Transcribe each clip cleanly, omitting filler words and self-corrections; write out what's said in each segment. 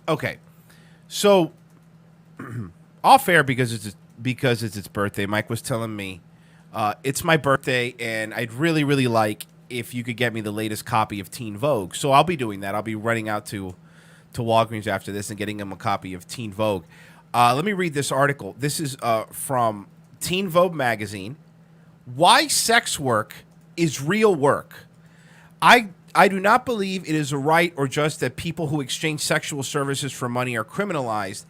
Okay, so off air because it's its birthday. Mike was telling me it's my birthday, and I'd really really like if you could get me the latest copy of Teen Vogue. So I'll be doing that. I'll be running out to Walgreens after this and getting him a copy of Teen Vogue. Let me read this article. This is from Teen Vogue magazine. Why sex work is real work. I do not believe it is a right or just that people who exchange sexual services for money are criminalized,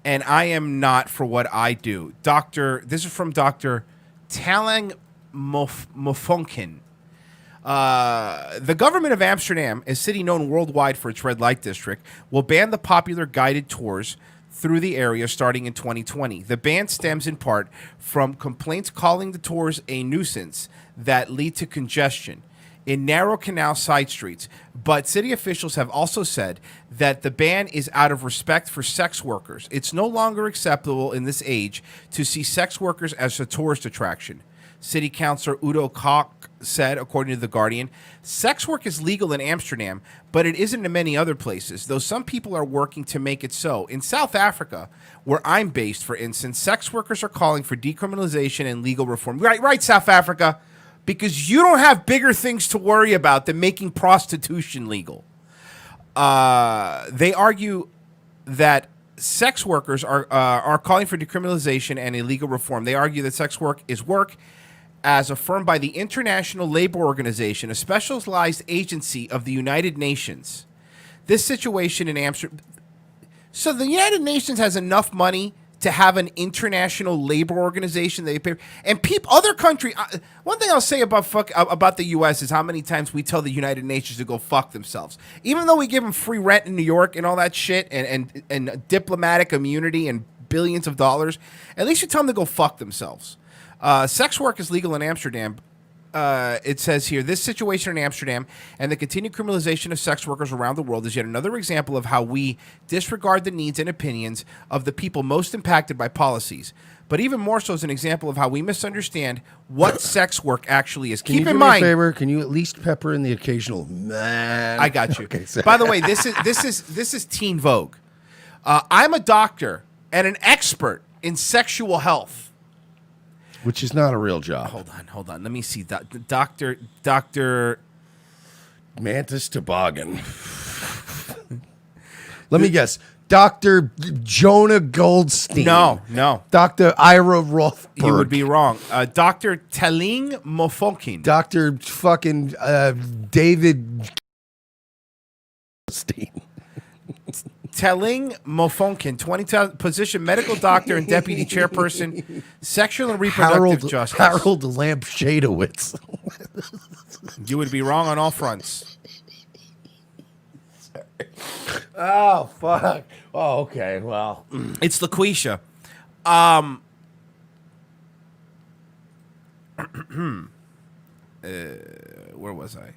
and I am not for what I do. This is from Dr. Talang Mofonkin. The government of Amsterdam, a city known worldwide for its red light district, will ban the popular guided tours through the area starting in 2020. The ban stems in part from complaints calling the tours a nuisance that lead to congestion in narrow canal side streets. But city officials have also said that the ban is out of respect for sex workers. It's no longer acceptable in this age to see sex workers as a tourist attraction. City Councilor Udo Koch said, according to The Guardian, sex work is legal in Amsterdam, but it isn't in many other places, though some people are working to make it so. In South Africa, where I'm based, for instance, sex workers are calling for decriminalization and legal reform. Right, South Africa, because you don't have bigger things to worry about than making prostitution legal. They argue that sex workers are calling for decriminalization and illegal reform. They argue that sex work is work as affirmed by the International Labor Organization, a specialized agency of the United Nations. This situation in Amsterdam... So the United Nations has enough money to have an international labor organization they pay, and other countries. One thing I'll say about the U.S. is how many times we tell the United Nations to go fuck themselves, even though we give them free rent in New York and all that shit, and diplomatic immunity and billions of dollars. At least you tell them to go fuck themselves. Sex work is legal in Amsterdam. It says here, this situation in Amsterdam and the continued criminalization of sex workers around the world is yet another example of how we disregard the needs and opinions of the people most impacted by policies. But even more so is an example of how we misunderstand what sex work actually is. Keep in mind, me a favor? Can you at least pepper in the occasional man? I got you. Okay, by the way, this is Teen Vogue. I'm a doctor and an expert in sexual health. Which is not a real job. Hold on. Let me see. Doctor Mantis Toboggan. Let me guess. Dr. Jonah Goldstein. No. Dr. Ira Rothberg. You would be wrong. Dr. Taling Mofonkin. Dr. fucking David Goldstein. Telling Mofonkin, 20,000 position, medical doctor and deputy chairperson, sexual and reproductive justice. Harold Lampshadowitz. You would be wrong on all fronts. Oh, fuck. Oh, okay. Well, it's LaQuisha. Where was I?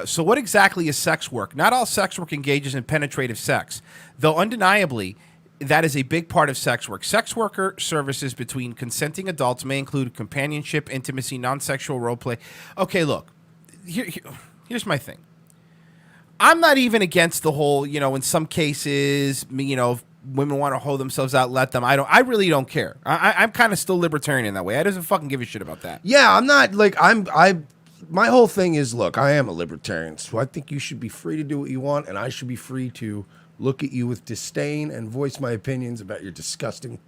So what exactly is sex work? Not all sex work engages in penetrative sex, though undeniably that is a big part of sex work. Sex worker services between consenting adults may include companionship, intimacy, non-sexual role play. Okay, look, here's my thing. I'm not even against the whole, in some cases, if women want to hold themselves out, let them. I really don't care. I'm kind of still libertarian in that way. I doesn't fucking give a shit about that. Yeah, I'm not my whole thing is, look, I am a libertarian, so I think you should be free to do what you want, and I should be free to look at you with disdain and voice my opinions about your disgusting,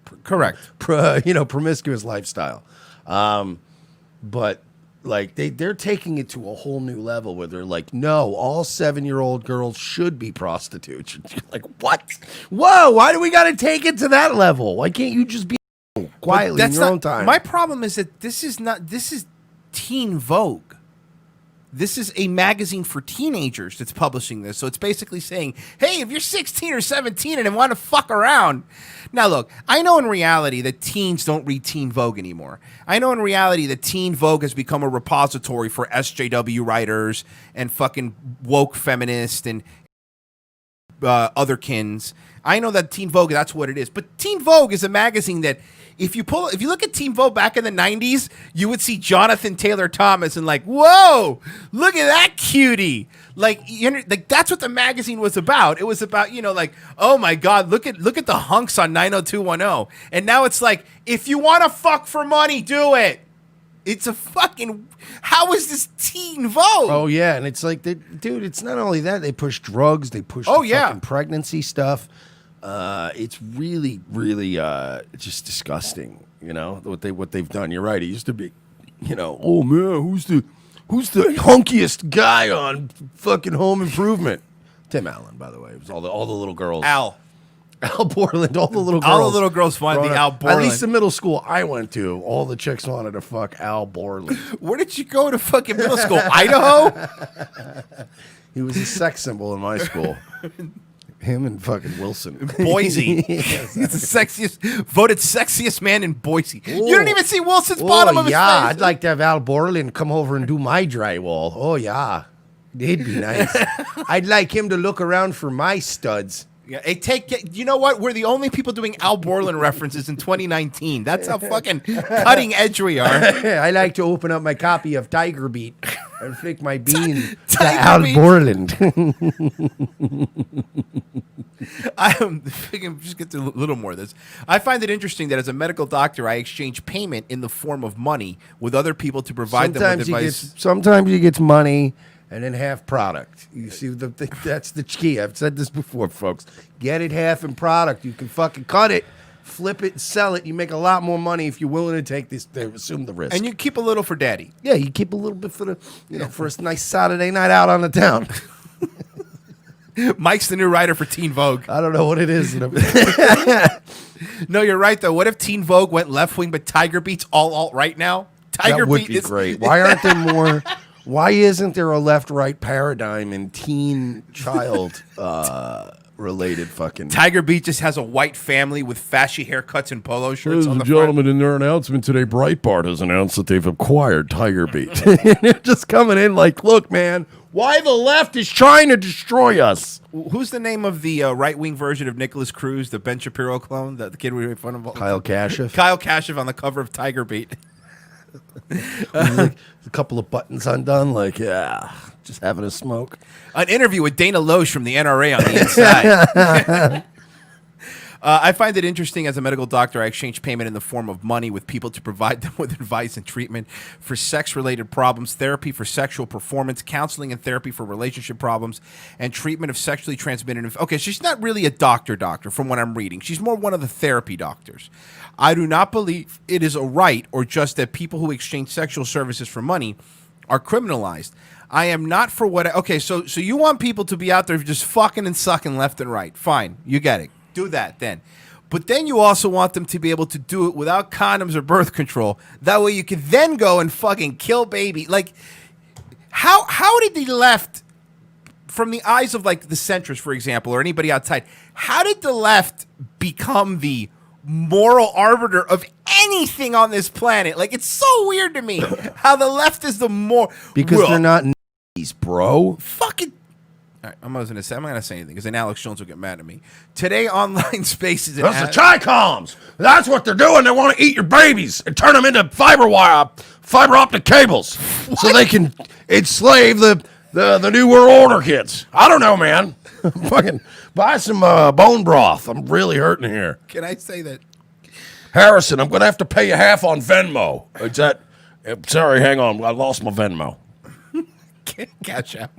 promiscuous lifestyle. But like they're taking it to a whole new level where they're like, no, all 7-year-old girls should be prostitutes. You're like, what? Whoa! Why do we got to take it to that level? Why can't you just be quietly in your own time? My problem is that this is Teen Vogue. This is a magazine for teenagers that's publishing this. So it's basically saying, hey, if you're 16 or 17 and want to fuck around. Now, look, I know in reality that teens don't read Teen Vogue anymore. I know in reality that Teen Vogue has become a repository for SJW writers and fucking woke feminists and otherkins. I know that Teen Vogue, that's what it is. But Teen Vogue is a magazine that if you look at Teen Vogue back in the 90s, you would see Jonathan Taylor Thomas and like, whoa, look at that cutie. Like, like that's what the magazine was about. It was about, like, oh my God, look at the hunks on 90210. And now it's like, if you want to fuck for money, do it. It's a fucking, how is this Teen Vogue? Oh yeah, and it's like, dude, it's not only that, they push drugs, they push fucking pregnancy stuff. It's really, really just disgusting, what they've done. You're right. It used to be, oh man, who's the hunkiest guy on fucking Home Improvement? Tim Allen, by the way. It was all the little girls. Al Borland, all the little girls. All the little girls wanted the Al Borland. At least the middle school I went to, all the chicks wanted to fuck Al Borland. Where did you go to fucking middle school? Idaho? He was a sex symbol in my school. Him and fucking Wilson. Boise. He's the voted sexiest man in Boise. Ooh. You don't even see Wilson's bottom of his face. I'd like to have Al Borland come over and do my drywall. Oh, yeah. He'd be nice. I'd like him to look around for my studs. Yeah, you know what? We're the only people doing Al Borland references in 2019. That's how fucking cutting edge we are. I like to open up my copy of Tiger Beat and flick my bean to Al Borland. I'm just get to a little more of this. I find it interesting that as a medical doctor, I exchange payment in the form of money with other people to provide them with advice. Sometimes he gets money. And then half product. You see, that's the key. I've said this before, folks. Get it half in product. You can fucking cut it, flip it, and sell it. You make a lot more money if you're willing to take this, assume the risk. And you keep a little for daddy. Yeah, you keep a little bit for for a nice Saturday night out on the town. Mike's the new writer for Teen Vogue. I don't know what it is. No, you're right, though. What if Teen Vogue went left wing, but Tiger Beat's all alt-right now? That would be great. Why aren't there more... Why isn't there a left-right paradigm in teen child related fucking... Tiger Beat just has a white family with fashy haircuts and polo shirts on the gentlemen, in their announcement today, Breitbart has announced that they've acquired Tiger Beat. They're just coming in like, look, man, why the left is trying to destroy us. Who's the name of the right-wing version of Nicholas Cruz, the Ben Shapiro clone, the kid we made fun of? Kyle Kashuv. Kyle Kashuv on the cover of Tiger Beat. Like a couple of buttons undone, like, yeah, just having a smoke. An interview with Dana Loesch from the NRA on the inside. I find it interesting as a medical doctor, I exchange payment in the form of money with people to provide them with advice and treatment for sex-related problems, therapy for sexual performance, counseling and therapy for relationship problems, and treatment of sexually transmitted... Okay, she's not really a doctor from what I'm reading. She's more one of the therapy doctors. I do not believe it is a right or just that people who exchange sexual services for money are criminalized. I am not for what... Okay, so you want people to be out there just fucking and sucking left and right. Fine, you get it. Do that then. But then you also want them to be able to do it without condoms or birth control. That way you can then go and fucking kill baby. Like, how did the left, from the eyes of like the centrists, for example, or anybody outside, how did the left become the moral arbiter of anything on this planet? Like, it's so weird to me how the left is the more... Because they're not bro. Fucking... All right, I'm not going to say anything because then Alex Jones will get mad at me. Today, online spaces... Those are Chi-Coms. That's what they're doing. They want to eat your babies and turn them into fiber optic cables. What? So they can enslave the New World Order kids. I don't know, man. Fucking buy some bone broth. I'm really hurting here. Can I say that? Harrison, I'm going to have to pay you half on Venmo. Is that... Sorry, hang on. I lost my Venmo. Catch up.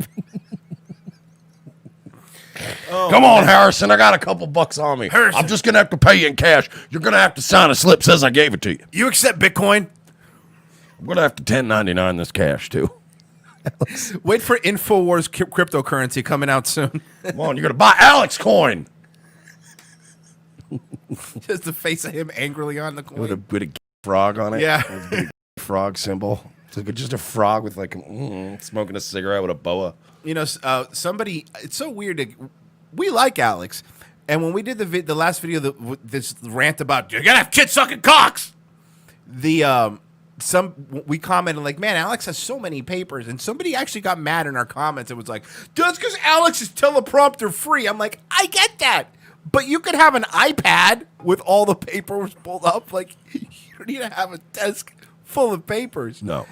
Come on, Harrison. I got a couple bucks on me. Harrison. I'm just going to have to pay you in cash. You're going to have to sign a slip that says I gave it to you. You accept Bitcoin? I'm going to have to 1099 this cash, too. Wait for InfoWars cryptocurrency coming out soon. Come on, you're going to buy Alex coin. Just the face of him angrily on the coin. With a frog on it. Yeah. With a frog symbol. It's like just a frog with like smoking a cigarette with a boa. You know, somebody. It's so weird. We like Alex, and when we did the last video, this rant about you're gonna have kids sucking cocks. We commented like, man, Alex has so many papers, and somebody actually got mad in our comments and was like, that's because Alex is teleprompter free. I'm like, I get that, But you could have an iPad with all the papers pulled up. Like, you don't need to have a desk full of papers. No.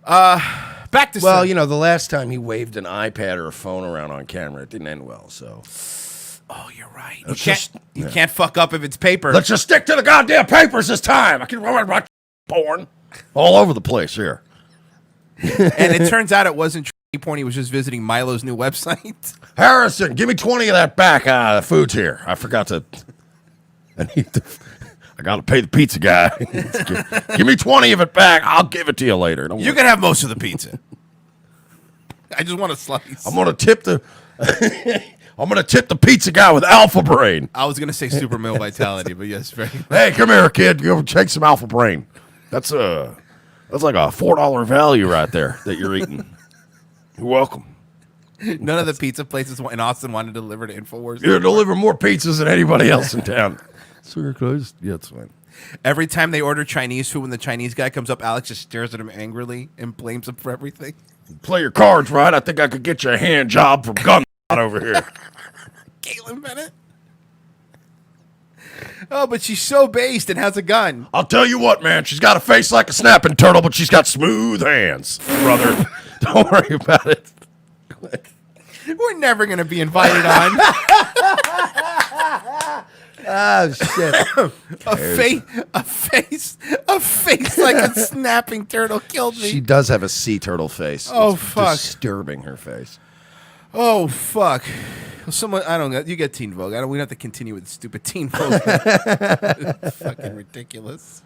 Back to Well, you know, the last time he waved an iPad or a phone around on camera, it didn't end well. So Oh, you're right. You Can't fuck up if it's paper. let's just stick to the goddamn papers this time. I can watch porn all over the place here. And it turns out it wasn't tranny porn. He was just visiting Milo's new website. Harrison, give me 20 of that back. The food's here. I forgot to. I got to pay the pizza guy. Give me 20 of it back. I'll give it to you later. Don't You worry. can have most of the pizza. I just want a slice. I'm gonna tip the. I'm gonna tip the pizza guy with Alpha Brain. I was gonna say super male vitality, but yes, very. Hey, come here, kid. Go take some Alpha Brain. That's like a $4 value right there that you're eating. You're welcome. None of the pizza places in Austin wanted to deliver to Infowars. You deliver more pizzas than anybody else in town. Sir, yeah, it's fine. Every time they order Chinese food, when the Chinese guy comes up, Alex just stares at him angrily and blames him for everything. Play your cards right. I think I could get you a hand job from Gun over here. Caitlin Bennett. Oh, but she's so based and has a gun. I'll tell you what, man. She's got a face like a snapping turtle, but she's got smooth hands, brother. Don't worry about it. We're never going to be invited on. Oh, shit. a face like a snapping turtle killed me. She does have a sea turtle face. Oh, It's fuck. disturbing, her face. Oh, fuck. Someone, I don't know. You get Teen Vogue. We don't have to continue with stupid Teen Vogue. It's fucking ridiculous.